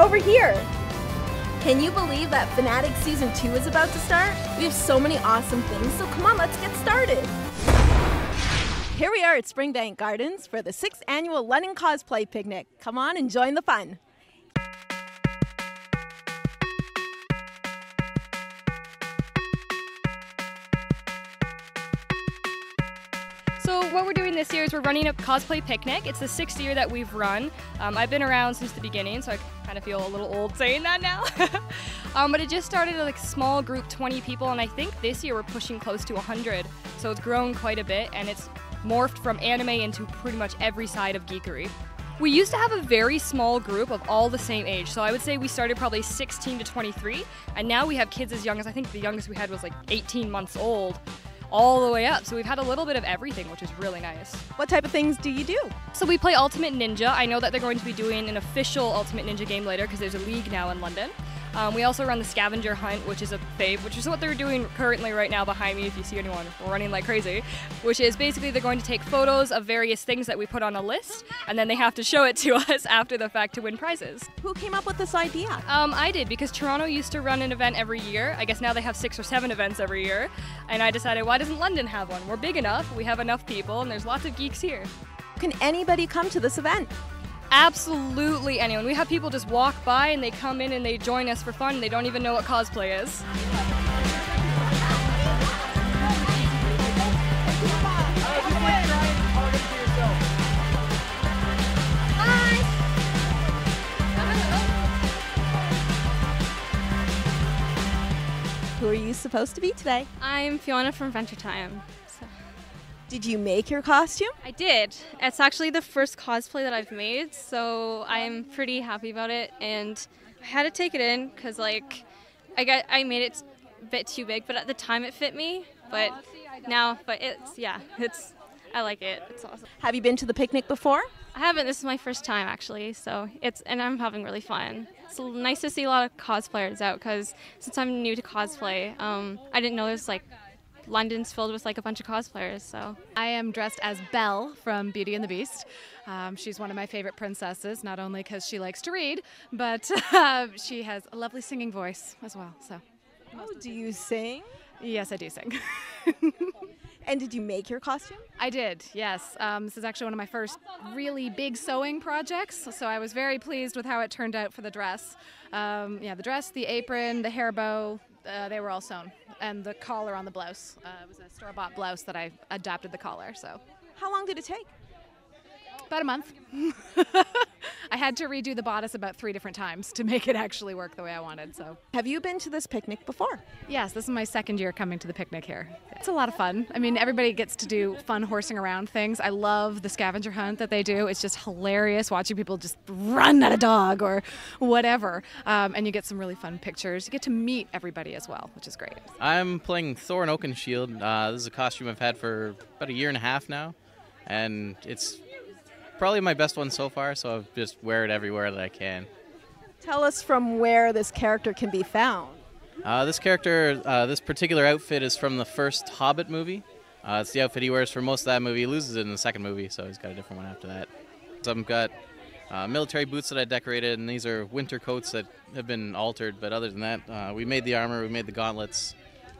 over here. Can you believe that FANatics Season 2 is about to start? We have so many awesome things, so come on, let's get started. Here we are at Springbank Gardens for the 6th Annual London Cosplay Picnic. Come on and join the fun. So what we're doing this year is we're running a cosplay picnic. It's the 6th year that we've run. I've been around since the beginning, so I kind of feel a little old saying that now. But it just started at like a small group, 20 people, and I think this year we're pushing close to 100. So it's grown quite a bit, and it's morphed from anime into pretty much every side of geekery. We used to have a very small group of all the same age, so I would say we started probably 16 to 23, and now we have kids as young as, I think the youngest we had was like 18 months old, all the way up. So we've had a little bit of everything, which is really nice. What type of things do you do? So we play Ultimate Ninja. I know that they're going to be doing an official Ultimate Ninja game later because there's a league now in London. We also run the scavenger hunt, which is a fave, which is what they're doing currently right now behind me if you see anyone. We're running like crazy, which is basically they're going to take photos of various things that we put on a list, and then they have to show it to us after the fact to win prizes. Who came up with this idea? I did, because Toronto used to run an event every year. I guess now they have 6 or 7 events every year, and I decided, why doesn't London have one? We're big enough, we have enough people, and there's lots of geeks here. Can anybody come to this event? Absolutely anyone. We have people just walk by and they come in and they join us for fun. They don't even know what cosplay is. Who are you supposed to be today? I'm Fiona from Venture Time. Did you make your costume? I did. It's actually the first cosplay that I've made, so I'm pretty happy about it. And I had to take it in because, like, I made it a bit too big, but at the time it fit me. But now, I like it. It's awesome. Have you been to the picnic before? I haven't. This is my first time actually, and I'm having really fun. It's nice to see a lot of cosplayers out because since I'm new to cosplay, I didn't know there's like London's filled with like a bunch of cosplayers, so. I am dressed as Belle from Beauty and the Beast. She's one of my favorite princesses, not only because she likes to read, but she has a lovely singing voice as well. So. Oh, do you sing? Yes, I do sing. And did you make your costume? I did, yes. This is actually one of my first really big sewing projects, so I was very pleased with how it turned out for the dress. The dress, the apron, the hair bow, they were all sewn. And the collar on the blouse. It was a store-bought blouse that I adapted the collar, so. How long did it take? About a month. I had to redo the bodice about 3 different times to make it actually work the way I wanted, so. Have you been to this picnic before? Yes, this is my 2nd year coming to the picnic here. It's a lot of fun. I mean, everybody gets to do fun horsing around things. I love the scavenger hunt that they do. It's just hilarious watching people just run at a dog or whatever. And you get some really fun pictures. You get to meet everybody as well, which is great. I'm playing Thor in Oakenshield. This is a costume I've had for about 1.5 years now, and it's probably my best one so far, so I just wear it everywhere that I can. Tell us from where this character can be found. This particular outfit is from the first Hobbit movie. It's the outfit he wears for most of that movie. He loses it in the 2nd movie, so he's got a different one after that. So I've got military boots that I decorated, and these are winter coats that have been altered, but other than that, we made the armor, we made the gauntlets.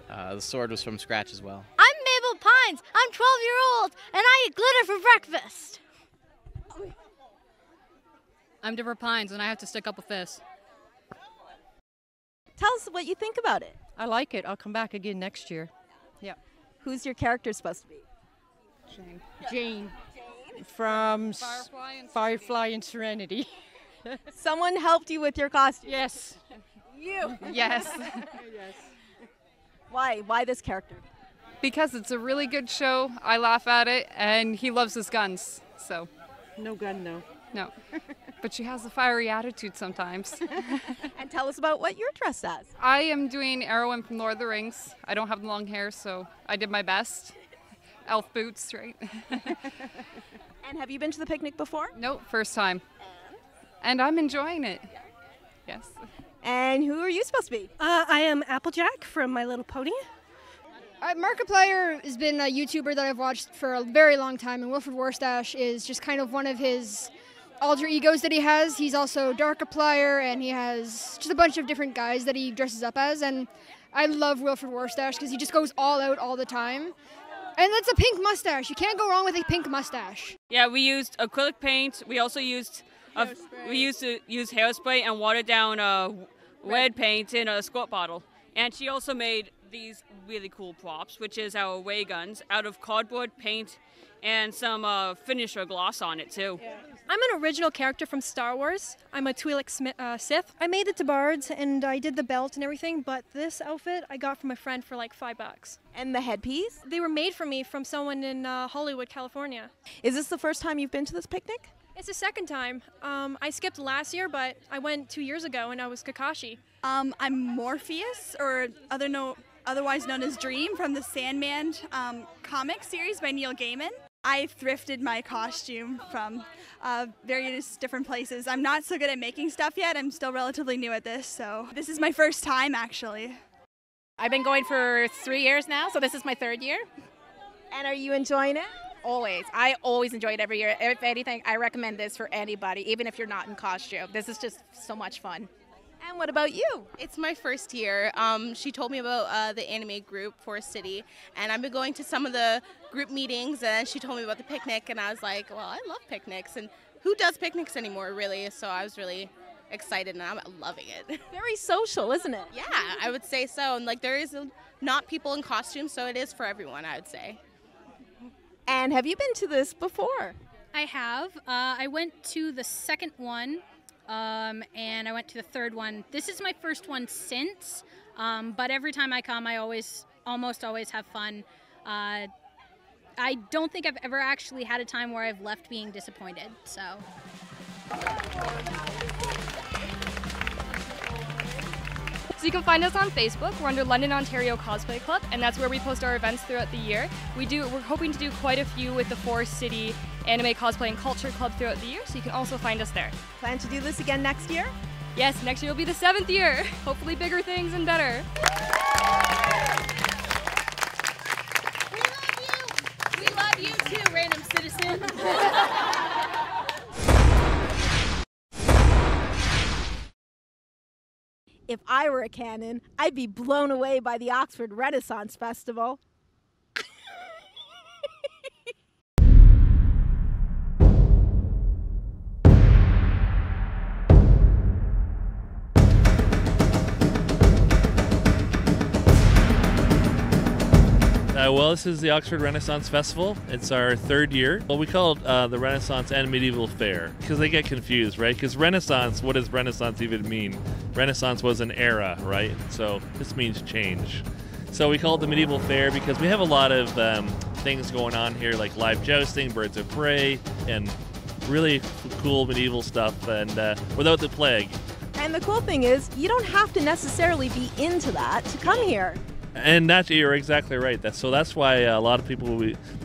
The sword was from scratch as well. I'm Mabel Pines. I'm 12-year-old, and I eat glitter for breakfast. I'm Deborah Pines, and I have to stick up a fist. Tell us what you think about it. I like it. I'll come back again next year. Yeah. Who's your character supposed to be? Jane. From Firefly and Serenity. Someone helped you with your costume? Yes. You? Yes. Yes. Why this character? Because it's a really good show. I laugh at it, and he loves his guns, so. No gun, no. No. But she has a fiery attitude sometimes. And tell us about what you're dressed as. I am doing Arwen from Lord of the Rings. I don't have long hair, so I did my best. Elf boots, right? And have you been to the picnic before? Nope, first time. And I'm enjoying it. Yes. And who are you supposed to be? I am Applejack from My Little Pony. Markiplier has been a YouTuber that I've watched for a very long time, and Wilfred Warstash is just kind of one of his alter egos that he has. He's also Dark Applier, and he has just a bunch of different guys that he dresses up as. And I love Wilfred Warstash because he just goes all out all the time. And that's a pink mustache. You can't go wrong with a pink mustache. Yeah, we used acrylic paint. We also used hairspray and watered down red paint in a squirt bottle. And she also made these really cool props, which is our ray guns, out of cardboard, paint, and some finisher gloss on it too. Yeah. I'm an original character from Star Wars. I'm a Twi'lek Sith. I made it to Bards and I did the belt and everything, but this outfit I got from a friend for like $5. And the headpiece? They were made for me from someone in Hollywood, California. Is this the first time you've been to this picnic? It's the second time. I skipped last year, but I went 2 years ago and I was Kakashi. I'm Morpheus, or otherwise known as Dream, from the Sandman comic series by Neil Gaiman. I thrifted my costume from various different places. I'm not so good at making stuff yet. I'm still relatively new at this, so this is my first time actually. I've been going for 3 years now, so this is my 3rd year. And are you enjoying it? Always. I always enjoy it every year. If anything, I recommend this for anybody, even if you're not in costume. This is just so much fun. And what about you? It's my first year. She told me about the anime group, Forest City, and I've been going to some of the group meetings, and she told me about the picnic, and I was like, well, I love picnics, and who does picnics anymore, really? So I was really excited, and I'm loving it. Very social, isn't it? Yeah, I would say so. And like, there is not people in costumes, so it is for everyone, I would say. And have you been to this before? I have. I went to the second one. And I went to the third one. This is my first one since, but every time I come, I almost always have fun. I don't think I've ever actually had a time where I've left being disappointed, so. So you can find us on Facebook. We're under London, Ontario Cosplay Club, and that's where we post our events throughout the year. We're hoping to do quite a few with the Forest City Anime Cosplay and Culture Club throughout the year, so you can also find us there. Plan to do this again next year? Yes, next year will be the 7th year. Hopefully bigger things and better. We love you too, random citizen. If I were a canon, I'd be blown away by the Oxford Renaissance Festival. Well, this is the Oxford Renaissance Festival. It's our 3rd year. Well, we call it the Renaissance and Medieval Fair because they get confused, right? Because Renaissance, what does Renaissance even mean? Renaissance was an era, right? So this means change. So we call it the Medieval Fair because we have a lot of things going on here, like live jousting, birds of prey, and really cool medieval stuff, and without the plague. And the cool thing is, you don't have to necessarily be into that to come here. And you're exactly right. That's why a lot of people,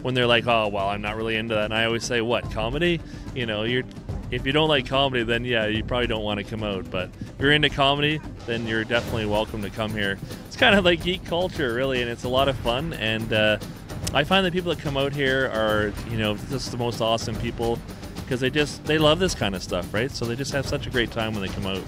when they're like, oh, well, I'm not really into that, and I always say, what, comedy? You know, if you don't like comedy, then yeah, you probably don't want to come out. But if you're into comedy, then you're definitely welcome to come here. It's kind of like geek culture, really, and it's a lot of fun. And I find that people that come out here are, just the most awesome people because they love this kind of stuff, right? So they just have such a great time when they come out.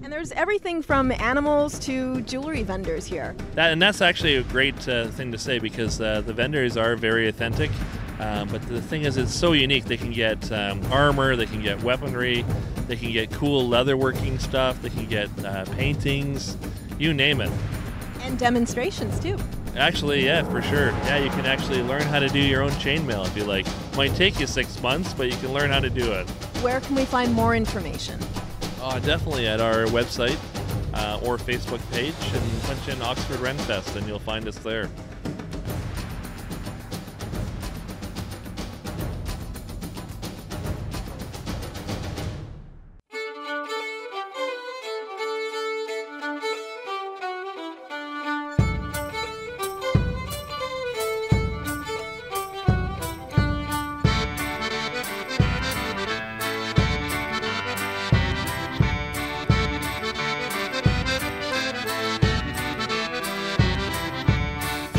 And there's everything from animals to jewelry vendors here. That's actually a great thing to say because the vendors are very authentic. But the thing is, it's so unique. They can get armor, they can get weaponry, they can get cool leatherworking stuff, they can get paintings, you name it. And demonstrations too. Actually, yeah, for sure. Yeah, you can actually learn how to do your own chainmail if you like. Might take you 6 months, but you can learn how to do it. Where can we find more information? Definitely at our website or Facebook page, and punch in Oxford Renfest and you'll find us there.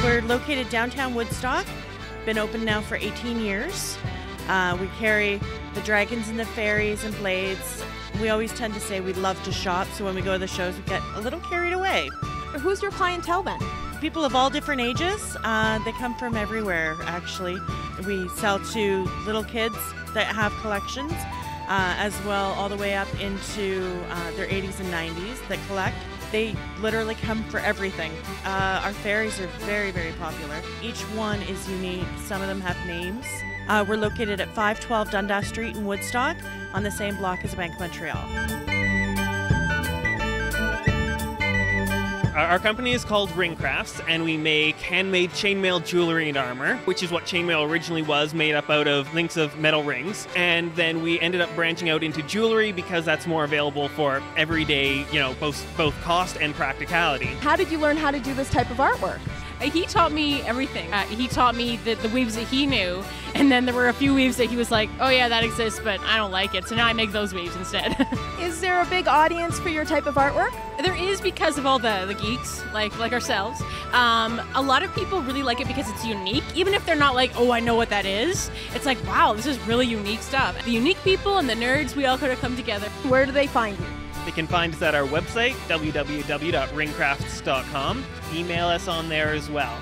We're located downtown Woodstock, been open now for 18 years. We carry the dragons and the fairies and blades. We always tend to say we love to shop, so when we go to the shows, we get a little carried away. Who's your clientele then? People of all different ages. They come from everywhere, actually. We sell to little kids that have collections, as well all the way up into their 80s and 90s that collect. They literally come for everything. Our fairies are very, very popular. Each one is unique. Some of them have names. We're located at 512 Dundas Street in Woodstock on the same block as Bank of Montreal. Our company is called Ring Crafts, and we make handmade chainmail jewelry and armor, which is what chainmail originally was, made up out of links of metal rings. And then we ended up branching out into jewelry because that's more available for everyday, both cost and practicality. How did you learn how to do this type of artwork? He taught me everything. He taught me the weaves that he knew, and then there were a few weaves that he was like, oh yeah, that exists, but I don't like it, so now I make those weaves instead. Is there a big audience for your type of artwork? There is, because of all the geeks, like ourselves. A lot of people really like it because it's unique, even if they're not like, oh, I know what that is. It's like, wow, this is really unique stuff. The unique people and the nerds, we all could have come together. Where do they find you? They can find us at our website, www.ringcrafts.com. Email us on there as well.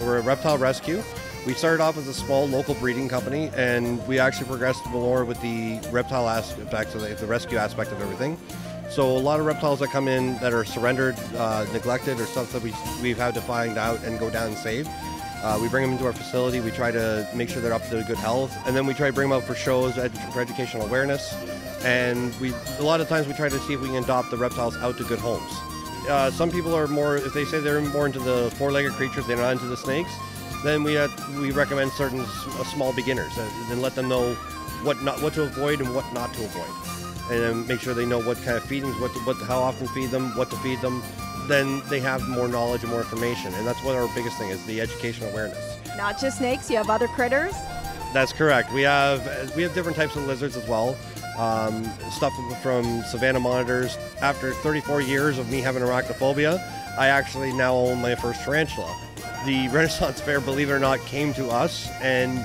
We're a reptile rescue. We started off as a small local breeding company, and we actually progressed more with the reptile aspect, so the rescue aspect of everything. So a lot of reptiles that come in that are surrendered, neglected, or stuff that we've had to find out and go down and save. We bring them into our facility. We try to make sure they're up to good health, and then we try to bring them out for shows for educational awareness. And a lot of times we try to see if we can adopt the reptiles out to good homes. Some people are more, if they say they're more into the four-legged creatures, they're not into the snakes, then we recommend certain small beginners and let them know what to avoid and what not to avoid, and make sure they know what kind of feedings, how often feed them, what to feed them. Then they have more knowledge and more information, and that's what our biggest thing is, the educational awareness. Not just snakes, you have other critters? That's correct. We have different types of lizards as well. Stuff from savanna monitors. After 34 years of me having arachnophobia, I actually now own my first tarantula. The Renaissance Fair, believe it or not, came to us, and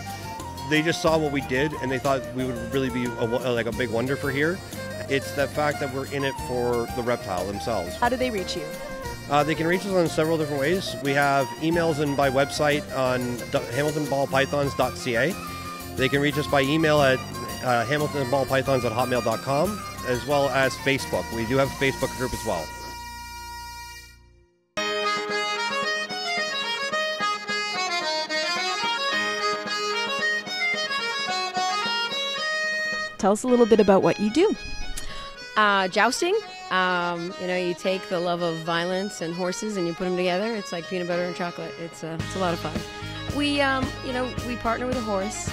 they just saw what we did, and they thought we would really be a big wonder for here. It's the fact that we're in it for the reptile themselves. How do they reach you? They can reach us on several different ways. We have emails and by website on hamiltonballpythons.ca. They can reach us by email at hamiltonballpythons@hotmail.com, as well as Facebook. We do have a Facebook group as well. Tell us a little bit about what you do. Jousting. You take the love of violence and horses and you put them together. It's like peanut butter and chocolate. It's a lot of fun. We partner with a horse,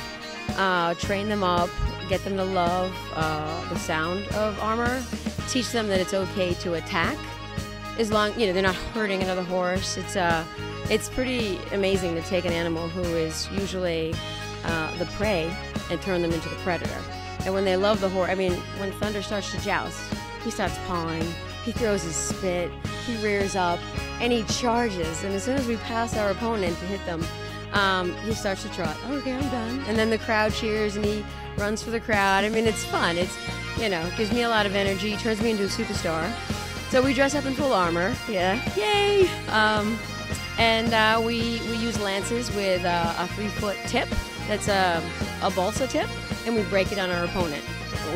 train them up, get them to love the sound of armor, teach them that it's okay to attack, as long they're not hurting another horse. It's pretty amazing to take an animal who is usually the prey and turn them into the predator. And when they love the horse, when Thunder starts to joust, he starts pawing, he throws his spit, he rears up, and he charges. And as soon as we pass our opponent to hit them, he starts to trot. Okay, I'm done. And then the crowd cheers, and he runs for the crowd. It's fun. It's, gives me a lot of energy, turns me into a superstar. So we dress up in full armor. Yeah, yay! And we use lances with a 3-foot tip. That's a balsa tip, and we break it on our opponent.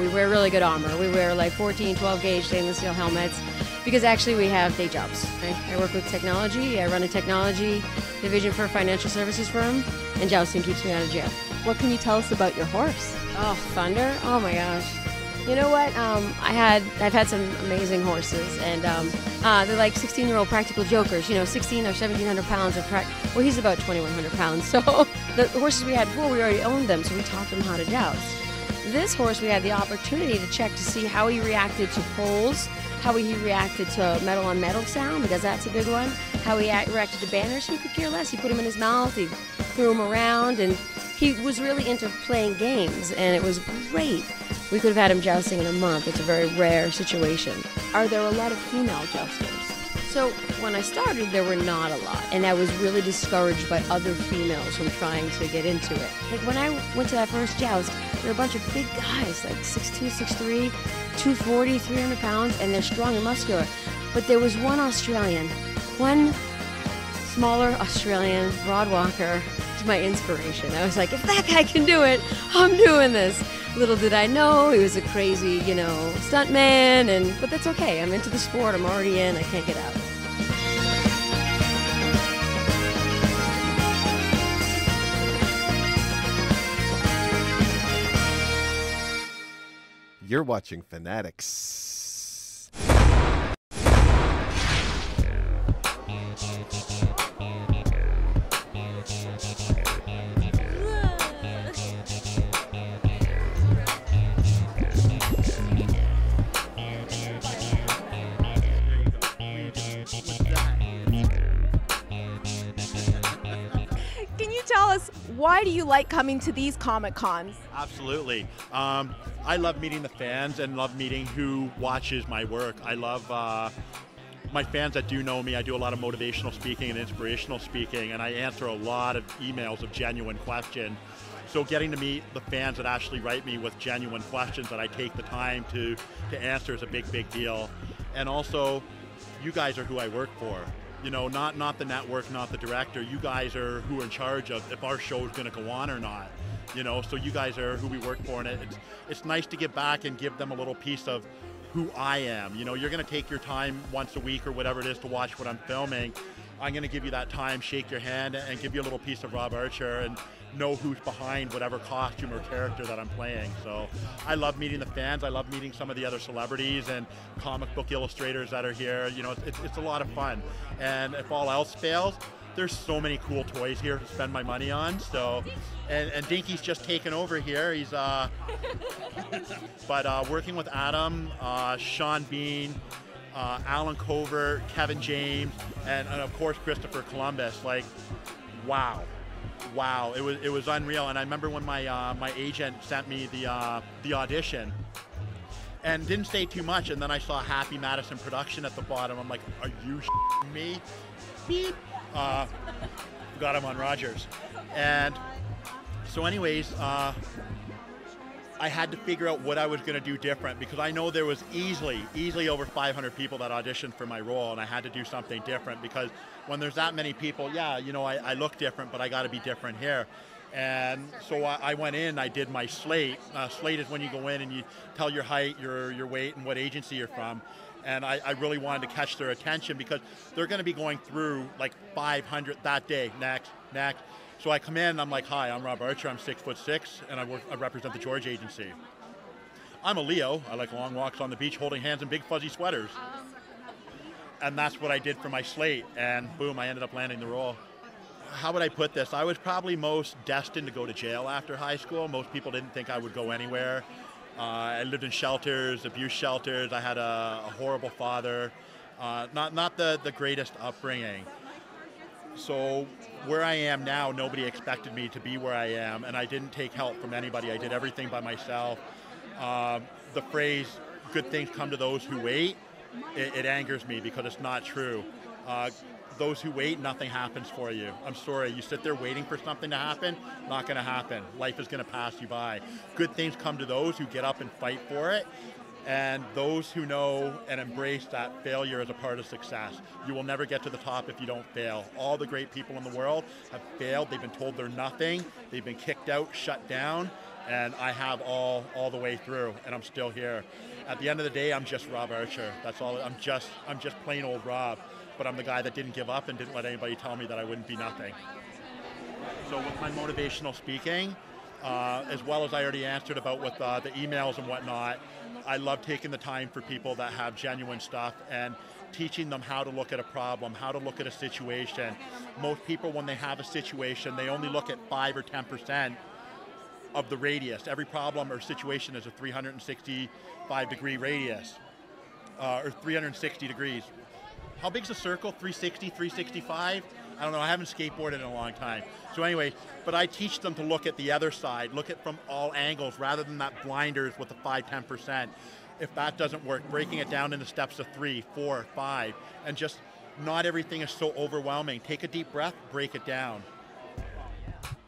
We wear really good armor. We wear like 14, 12 gauge stainless steel helmets because actually we have day jobs. I work with technology. I run a technology division for a financial services firm, and jousting keeps me out of jail. What can you tell us about your horse? Oh, Thunder? Oh my gosh. You know what? I've had some amazing horses, and they're like 16-year-old practical jokers. 16 or 1,700 pounds of well, he's about 2,100 pounds. So the horses we had before, we already owned them, so we taught them how to joust. This horse, we had the opportunity to check to see how he reacted to poles, how he reacted to metal on metal sound, because that's a big one, how he reacted to banners. He could care less. He put him in his mouth, he threw him around, and he was really into playing games, and it was great. We could have had him jousting in a month. It's a very rare situation. Are there a lot of female jousters? So when I started, there were not a lot, and I was really discouraged by other females from trying to get into it. Like when I went to that first joust, there were a bunch of big guys, like 6'2", 6'3", 240, 300 pounds, and they're strong and muscular. But there was one Australian, one smaller Australian, Rod Walker, is my inspiration. I was like, if that guy can do it, I'm doing this. Little did I know he was a crazy, stuntman, but that's okay. I'm into the sport. I'm already in. I can't get out. You're watching FANatics. Tell us, why do you like coming to these Comic Cons? Absolutely. I love meeting the fans and love meeting who watches my work. I love my fans that do know me. I do a lot of motivational speaking and inspirational speaking, and I answer a lot of emails of genuine questions. So getting to meet the fans that actually write me with genuine questions that I take the time to answer is a big, big deal. And also, you guys are who I work for. Not the network, not the director. You guys are who are in charge of if our show is going to go on or not. So you guys are who we work for, and it's nice to give back and give them a little piece of who I am. You're going to take your time once a week or whatever it is to watch what I'm filming. I'm going to give you that time, shake your hand, and give you a little piece of Rob Archer and know who's behind whatever costume or character that I'm playing. So I love meeting the fans. I love meeting some of the other celebrities and comic book illustrators that are here. It's a lot of fun. And if all else fails, there's so many cool toys here to spend my money on. So, and Dinky's just taken over here. He's but working with Adam, Sean Bean, Alan Covert, Kevin James, and of course Christopher Columbus. Like, wow, it was unreal. And I remember when my agent sent me the audition, and didn't say too much, and then I saw Happy Madison Production at the bottom. I'm like, are you shitting me? Beep. Got him on Rogers. And so anyways, I had to figure out what I was going to do different, because I know there was easily over 500 people that auditioned for my role, and I had to do something different, because when there's that many people, I look different, but I got to be different here. And so I went in, I did my slate. Slate is when you go in and you tell your height, your weight, and what agency you're from. And I really wanted to catch their attention, because they're going to be going through like 500 that day, next. So I come in and I'm like, hi, I'm Rob Archer, I'm 6'6", and I represent the George Agency. I'm a Leo, I like long walks on the beach, holding hands in big fuzzy sweaters. And that's what I did for my slate, and boom, I ended up landing the role. How would I put this? I was probably most destined to go to jail after high school. Most people didn't think I would go anywhere. I lived in shelters, abuse shelters. I had a horrible father, not the greatest upbringing. So where I am now, nobody expected me to be where I am, and I didn't take help from anybody. I did everything by myself. The phrase, good things come to those who wait, it angers me, because it's not true. Those who wait, nothing happens for you. I'm sorry, you sit there waiting for something to happen, not going to happen. Life is going to pass you by. Good things come to those who get up and fight for it, and those who know and embrace that failure as a part of success. You will never get to the top if you don't fail. All the great people in the world have failed. They've been told they're nothing. They've been kicked out, shut down, and I have all the way through, and I'm still here. At the end of the day, I'm just Rob Archer. That's all. I'm just plain old Rob. But I'm the guy that didn't give up and didn't let anybody tell me that I wouldn't be nothing. So with my motivational speaking, as well as I already answered about with the emails and whatnot, I love taking the time for people that have genuine stuff and teaching them how to look at a problem, how to look at a situation. Most people, when they have a situation, they only look at 5 or 10%. of the radius. Every problem or situation is a 365-degree radius, or 360 degrees. How big's a circle? 360, 365? I don't know, I haven't skateboarded in a long time. So anyway, but I teach them to look at the other side, look at from all angles rather than that blinders with the 5-10%. If that doesn't work, breaking it down into steps of 3, 4, 5, and just not everything is so overwhelming. Take a deep breath, break it down.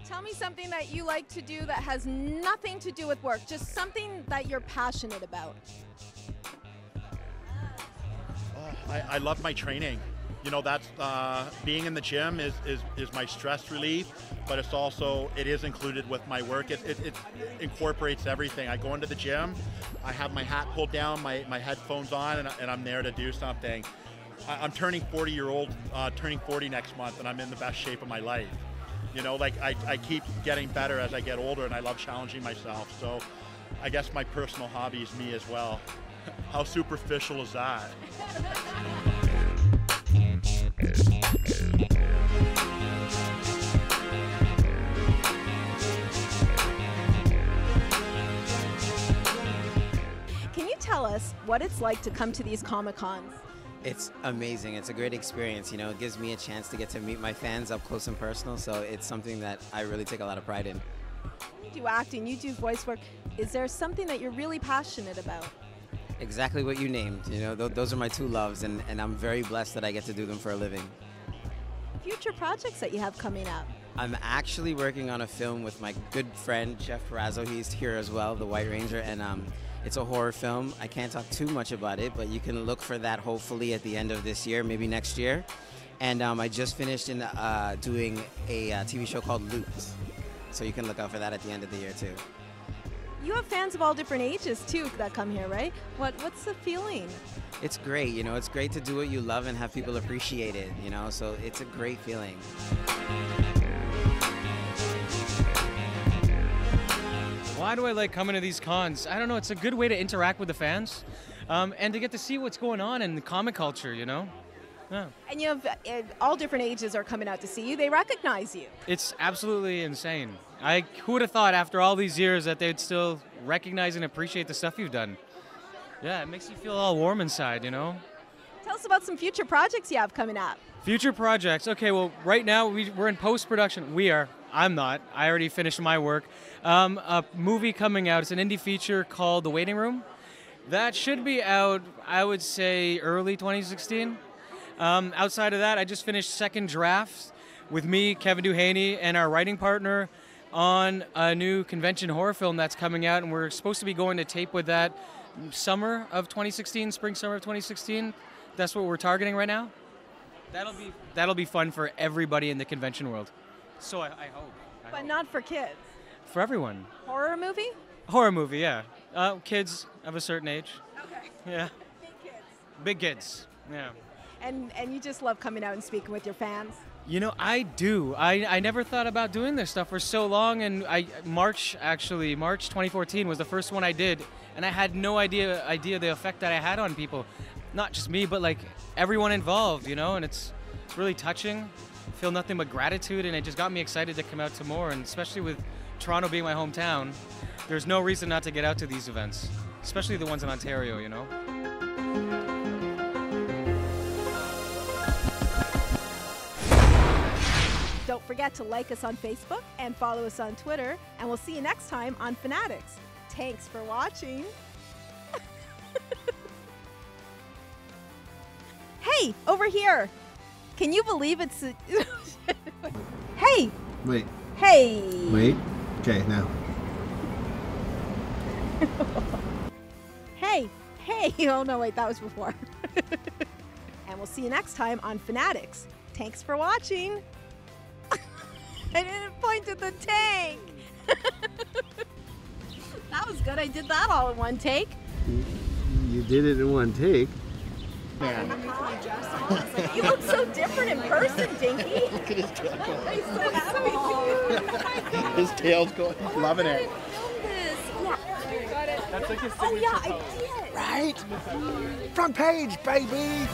Tell me something that you like to do that has nothing to do with work, just something that you're passionate about. I love my training. You know, that's being in the gym is my stress relief, but it's also, it is included with my work. It incorporates everything. I go into the gym, I have my hat pulled down, my headphones on, and I'm there to do something. I'm turning 40 next month, and I'm in the best shape of my life. You know, like I keep getting better as I get older, and I love challenging myself. So I guess my personal hobby is me as well. How superficial is that? Can you tell us what it's like to come to these Comic-Cons? It's amazing. It's a great experience. You know, it gives me a chance to get to meet my fans up close and personal, so it's something that I really take a lot of pride in. You do acting, you do voice work. Is there something that you're really passionate about? Exactly what you named. You know, those are my two loves, and I'm very blessed that I get to do them for a living. Future projects that you have coming up? I'm actually working on a film with my good friend, Jeff Parazzo. He's here as well, the White Ranger, and it's a horror film. I can't talk too much about it, but you can look for that hopefully at the end of this year, maybe next year. And I just finished doing a TV show called Looped, so you can look out for that at the end of the year too. You have fans of all different ages too that come here, right? What's the feeling? It's great, you know, it's great to do what you love and have people appreciate it, you know, so it's a great feeling. Why do I like coming to these cons? I don't know, it's a good way to interact with the fans and to get to see what's going on in the comic culture, you know? Yeah. And you have all different ages are coming out to see you. They recognize you. It's absolutely insane. Who would have thought after all these years that they'd still recognize and appreciate the stuff you've done? Yeah, it makes you feel all warm inside, you know? Tell us about some future projects you have coming up. Future projects. Okay, well, right now we're in post-production. I'm not. I already finished my work. A movie coming out. It's an indie feature called The Waiting Room. That should be out, I would say, early 2016. Outside of that, I just finished second drafts with me, Kevin Duhaney, and our writing partner on a new convention horror film that's coming out, and we're supposed to be going to tape with that summer of 2016, spring, summer of 2016. That's what we're targeting right now. That'll be fun for everybody in the convention world. So I hope. But not for kids. For everyone. Horror movie? Horror movie, yeah. Kids of a certain age. Okay. Yeah. Big kids. Big kids, yeah. And you just love coming out and speaking with your fans? You know, I do. I never thought about doing this stuff for so long, and March 2014 was the first one I did, and I had no idea the effect that I had on people. Not just me, but like everyone involved, you know, and it's really touching. I feel nothing but gratitude, and it just got me excited to come out to more, and especially with Toronto being my hometown, there's no reason not to get out to these events, especially the ones in Ontario, you know. Don't forget to like us on Facebook and follow us on Twitter, and we'll see you next time on FANatics. Thanks for watching. Hey, over here. Can you believe it's... Hey. Wait. Hey. Wait. Okay, now. Hey. Oh, no, wait, that was before. And we'll see you next time on FANatics. Thanks for watching. I didn't point at the tank. That was good. I did that all in one take. You did it in one take. You look so different in person, Dinky. Look at his tail going. I'm so happy. His tail's going. He's loving it. That's like his signature pose. Oh, yeah, I did. Right? Front page, baby.